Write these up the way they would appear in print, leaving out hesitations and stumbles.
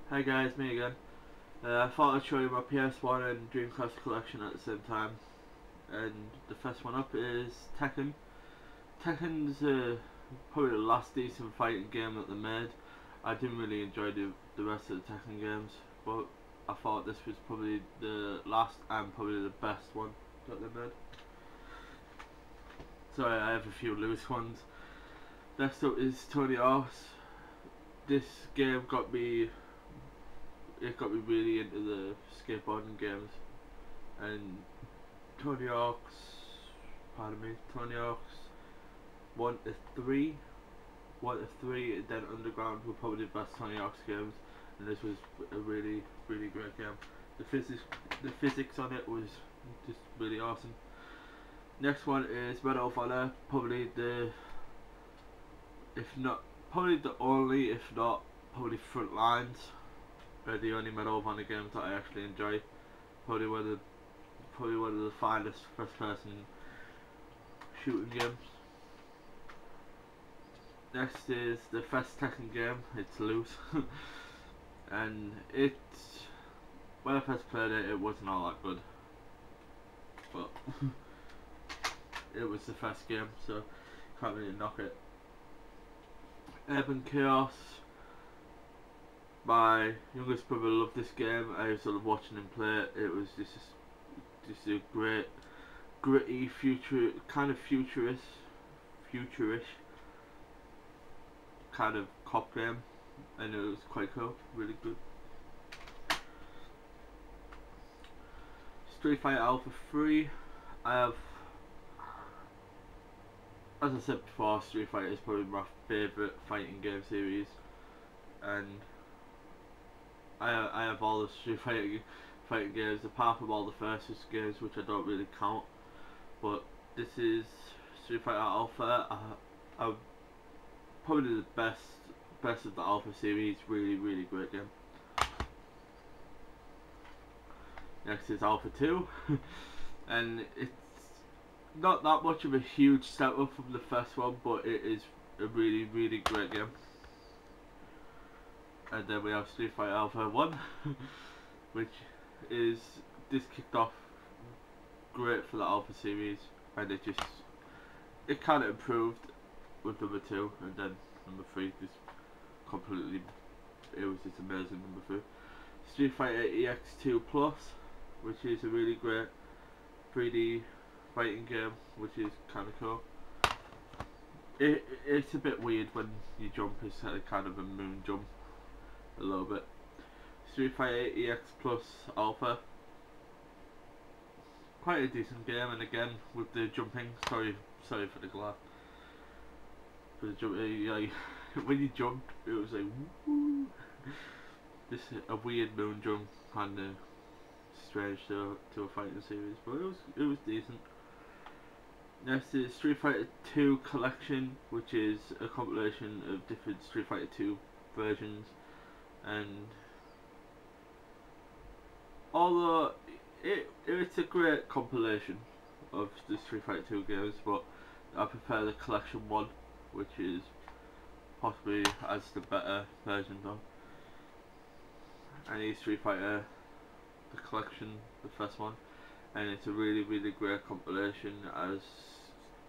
Hi guys, me again. I thought I'd show you my PS1 and Dreamcast collection at the same time. And the first one up is Tekken. Tekken's probably the last decent fighting game that they made. I didn't really enjoy the rest of the Tekken games, but I thought this was probably the last and probably the best one that they made. So I have a few loose ones. Next up is Tony Hawk's. This game got me really into the skateboarding games, and Tony Hawk's, Tony Hawk's 1 to 3, and then Underground were probably the best Tony Hawk's games, and this was a really great game. The physics on it was just really awesome. Next one is Medal of Honor, probably the only, if not probably front lines. The only Medal of Honor games that I actually enjoy. Probably one of the finest first person shooting games. Next is the first Tekken game. It's loose, and when I first played it, it wasn't all that good, but it was the first game, so can't really knock it. Urban Chaos. My youngest brother loved this game. I was sort of watching him play it. It was just a great, gritty, futurish kind of cop game, and it was quite cool, really good. Street Fighter Alpha 3. I have, as I said before, Street Fighter is probably my favourite fighting game series, and I have all the Street fighting games apart from all the Versus games, which I don't really count. But this is Street Fighter Alpha. Probably the best of the Alpha series. Really great game. Next is Alpha 2, and it's not that much of a huge step up from the first one, but it is a really great game. And then we have Street Fighter Alpha 1, which is, this kicked off great for the Alpha series, and it kind of improved with number 2, and then number 3 just completely, it was just amazing. Number 3, Street Fighter EX2 Plus, which is a really great 3D fighting game, which is kind of cool. It's a bit weird when you jump, it's kind of a moon jump a little bit. Street Fighter EX Plus Alpha, quite a decent game, and again with the jumping, sorry for the glare. For the jumping, like, when you jumped, it was like woo. Just a weird moon jump, kind of strange to a fighting series, but it was decent. Next is Street Fighter 2 Collection, which is a compilation of different Street Fighter 2 versions, and although it's a great compilation of the Street Fighter 2 games, but I prefer the Collection 1, which is possibly as the better version of any Street Fighter. The Collection, the first one, and it's a really great compilation as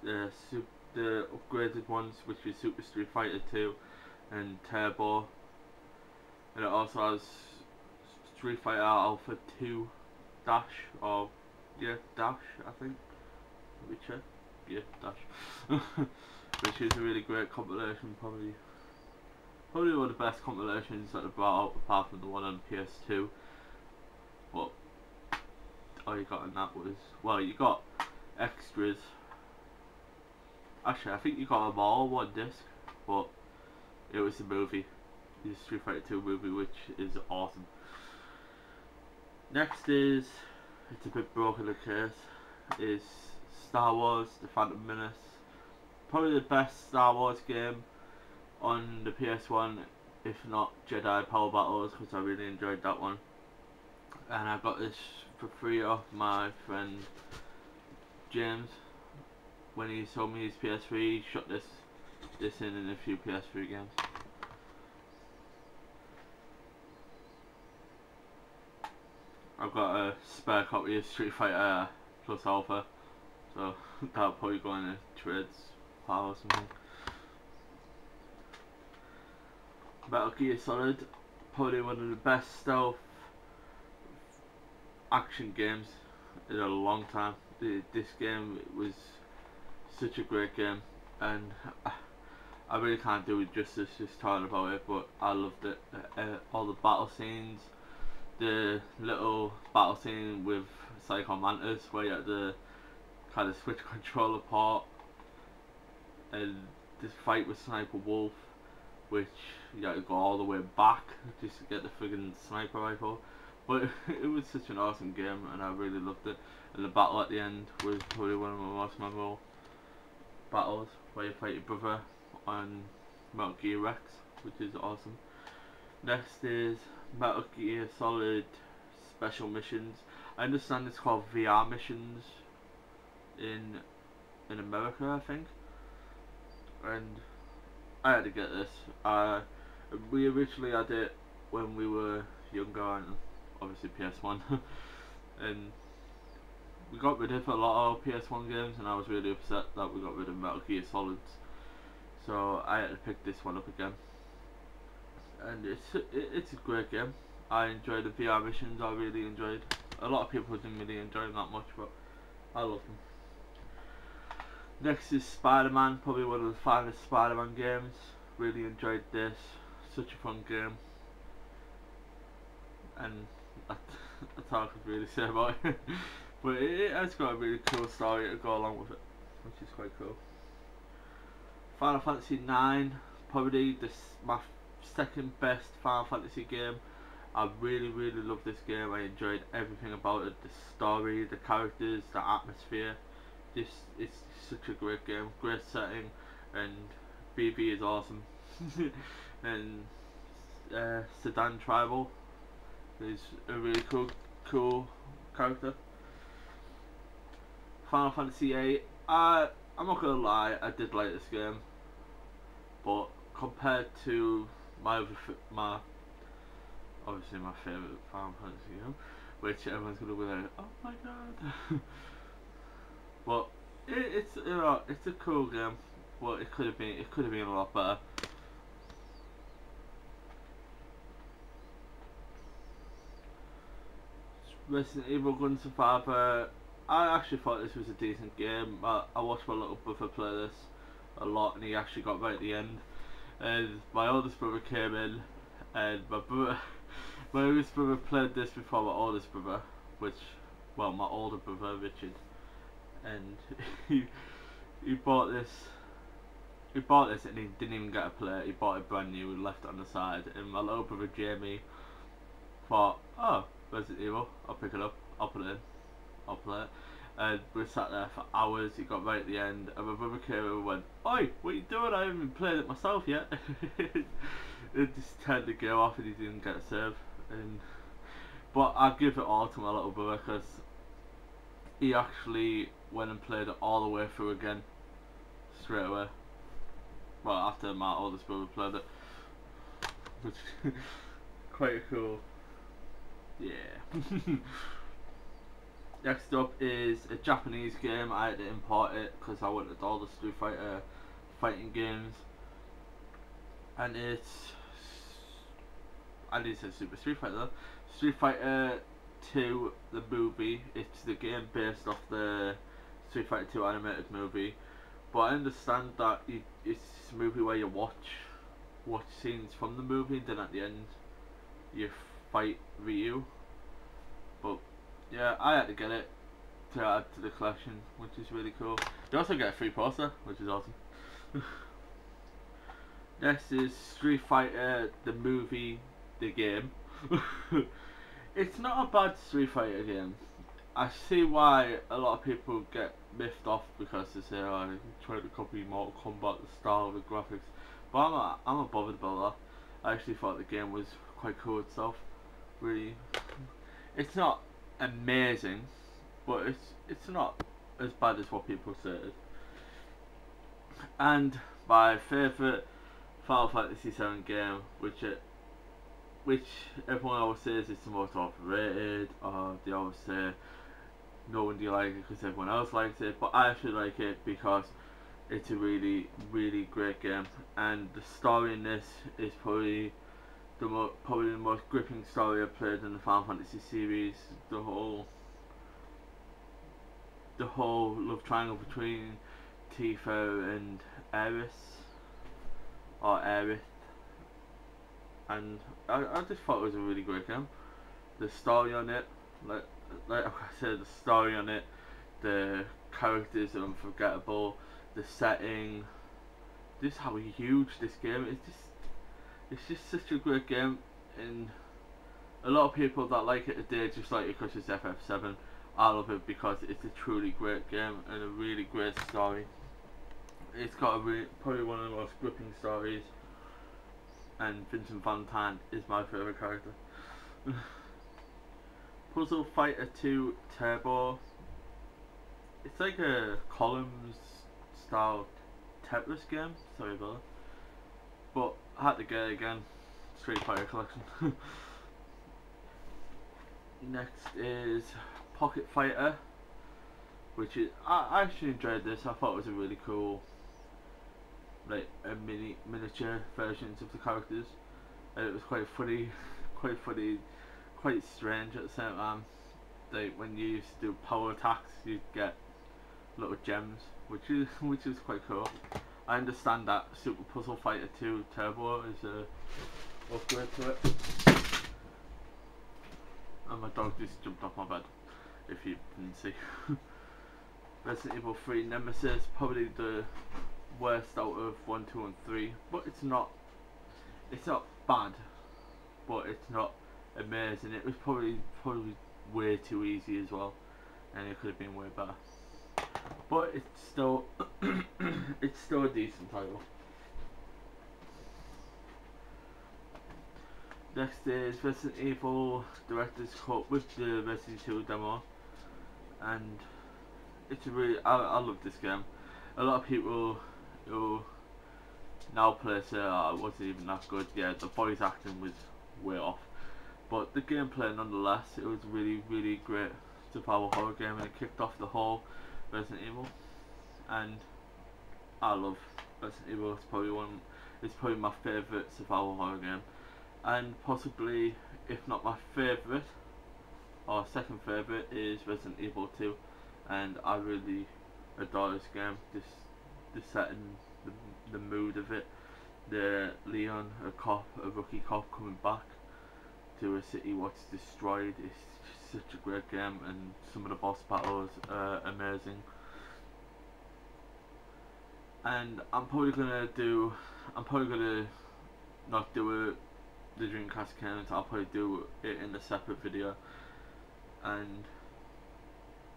the upgraded ones, which is Super Street Fighter 2 and Turbo, and it also has Street Fighter Alpha 2 Dash, or Dash, I think. Let me check. Yeah, Dash. Which is a really great compilation, probably one of the best compilations that they brought out apart from the one on PS2. But all you got in that was, well, you got extras. Actually, I think you got them all on one disc, but it was the movie, the Street Fighter 2 movie, which is awesome. Next is, it's a bit broken the case, is Star Wars The Phantom Menace. Probably the best Star Wars game on the PS1, if not Jedi Power Battles, because I really enjoyed that one. And I got this for free off my friend James when he sold me his PS3. He shot this in a few PS3 games. I've got a spare copy of Street Fighter Plus Alpha, so that'll probably go in a trades pile or something. Metal Gear Solid, probably one of the best stealth action games in a long time. This game was such a great game, and I really can't do it justice just talking about it, but I loved it. All the battle scenes, the little battle scene with Psycho Mantis where you had to kind of switch controller part, and this fight with Sniper Wolf, which you had to go all the way back just to get the friggin' sniper rifle. But it was such an awesome game, and I really loved it. And the battle at the end was probably one of my most memorable battles, where you fight your brother on Metal Gear Rex, which is awesome. Next is Metal Gear Solid Special Missions. I understand it's called VR missions in America, I think. And I had to get this. We originally had it when we were younger, and obviously PS1, and we got rid of a lot of PS1 games, and I was really upset that we got rid of Metal Gear Solids. So I had to pick this one up again, and it's a great game. I enjoyed the VR missions. I really enjoyed. A lot of people didn't really enjoy them that much, but I love them. Next is Spider-Man, probably one of the finest Spider-Man games. Really enjoyed this. Such a fun game, and that's all I could really say about it. But it has got a really cool story to go along with it, which is quite cool. Final Fantasy IX, probably my second best Final Fantasy game. I really love this game. I enjoyed everything about it, the story, the characters, the atmosphere. It's such a great game, great setting, and BB is awesome. And Sedan Tribal is a really cool character. Final Fantasy VIII, I'm not gonna lie, I did like this game, but compared to my obviously my favourite Final Fantasy game, which everyone's gonna be like, oh my god. But it's it's a cool game, but it could have been a lot better. Resident Evil Gun Survivor, I actually thought this was a decent game. I watched my little brother play this a lot, and he actually got right at the end. And my oldest brother came in, and my oldest brother played this before my oldest brother, my older brother Richard, and he bought this. He bought this and he didn't even get to play it. He bought it brand new and left it on the side. And my little brother Jamie thought, oh, Resident Evil, I'll pick it up, I'll put it in, I'll play it. And we sat there for hours. It got right at the end, and my brother came and went, oi, what are you doing? I haven't even played it myself yet. It just turned the game off and he didn't get a save. But I give it all to my little brother, because he actually went and played it all the way through again, straight away. Well, after my oldest brother played it, which quite cool. Yeah. Next up is a Japanese game. I had to import it because I wanted all the Street Fighter fighting games, and I did say Super Street Fighter. Street Fighter 2, the movie. It's the game based off the Street Fighter 2 animated movie. But I understand that it's a movie where you watch scenes from the movie, then at the end you fight Ryu. But yeah, I had to get it to add to the collection, which is really cool. You also get a free poster, which is awesome. Next is Street Fighter, the movie, the game. It's not a bad Street Fighter game. I see why a lot of people get miffed off because they say, oh, they're trying to copy Mortal Kombat, the style, the graphics. But I'm not bothered about that. I actually thought the game was quite cool itself. Really, it's not amazing, but it's not as bad as what people say it is. And my favourite Final Fantasy VII game, which which everyone always says it's the most overrated, or they always say no one do you like it because everyone else likes it, but I actually like it because it's a really great game, and the story in this is probably probably the most gripping story I've played in the Final Fantasy series. The whole love triangle between Tifa and Aerith, or Aerith, and I just thought it was a really great game. The story on it, like I said, the story on it, the characters are unforgettable, the setting, just how huge this game is. It's just such a great game, and a lot of people that like it today just like it because it's FF7. I love it because it's a truly great game and a really great story. It's got probably one of the most gripping stories, and Vincent Valentine is my favourite character. Puzzle Fighter 2 Turbo. It's like a columns style Tetris game, sorry about that. But I had to get it again. Street Fighter Collection. Next is Pocket Fighter, which is I actually enjoyed this. I thought it was a really cool, like a miniature versions of the characters, and it was quite funny, quite strange at the same time. Like when you used to do power attacks, you'd get little gems, which is quite cool. I understand that Super Puzzle Fighter 2 Turbo is a upgrade to it. And my dog just jumped off my bed, if you didn't see. Resident Evil 3 Nemesis, probably the worst out of 1, 2 and 3, but it's not bad, but it's not amazing. It was probably way too easy as well, and it could have been way better. But it's still it's still a decent title. Next is Resident Evil Director's Cut with the Resident Evil demo, and it's a really I love this game. A lot of people who now play say it wasn't even that good. Yeah, the voice acting was way off, but the gameplay nonetheless, it was really great survival horror game, and it kicked off the whole Resident Evil, and I love Resident Evil. It's probably my favourite survival horror game, and possibly, if not my favourite, or second favourite, is Resident Evil 2, and I really adore this game. The setting, the mood of it, the Leon, a rookie cop coming back to a city what's destroyed. It's such a great game, and some of the boss battles are amazing. And I'm probably gonna not do the Dreamcast count. I'll probably do it in a separate video. And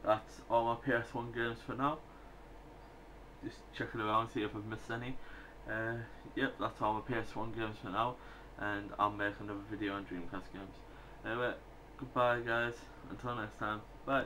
that's all my PS1 games for now. Just checking around, see if I've missed any. Yep, that's all my PS1 games for now, and I'll make another video on Dreamcast games. Anyway, goodbye guys, until next time, bye.